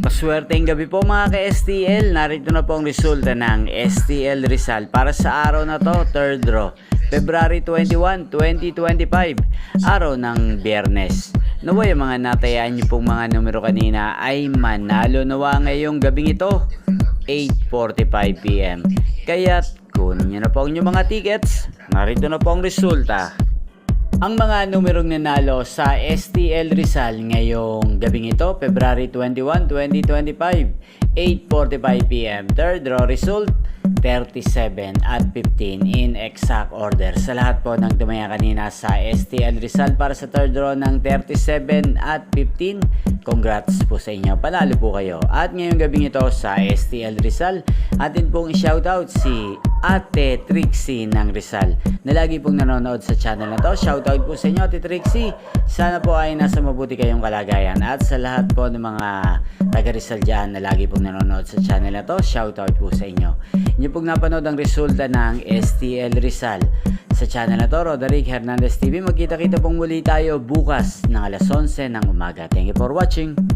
Maswerteng gabi po mga ka-STL. Narito na po ang resulta ng STL Rizal para sa araw na to, 3rd draw, February 21, 2025, araw ng Biyernes. Naway ang mga natayaan niyo pong mga numero kanina ay manalo nawa ngayong gabing ito, 8:45 PM. Kaya't kunin niyo na po ang inyong mga tickets. Narito na po ang resulta. Ang mga numerong nanalo sa STL Rizal ngayong gabing ito, February 21, 2025, 8:45 PM. Third draw result, 37 at 15 in exact order. Sa lahat po ng tumaya kanina sa STL Rizal para sa third draw ng 37 at 15, congrats po sa inyo. Panalo po kayo. At ngayong gabing ito sa STL Rizal, atin pong i-shoutout si Ate Trixie ng Rizal na lagi pong nanonood sa channel na to. Shoutout po sa inyo, Ate Trixie. Sana po ay nasa mabuti kayong kalagayan. At sa lahat po ng mga taga Rizal dyan na lagi pong nanonood sa channel na to, shoutout po sa inyo. Inyo pong napanood ang resulta ng STL Rizal sa channel na to, Roderick Hernandez TV. Magkita-kita pong muli tayo bukas ng alas 11 ng umaga. Thank you for watching.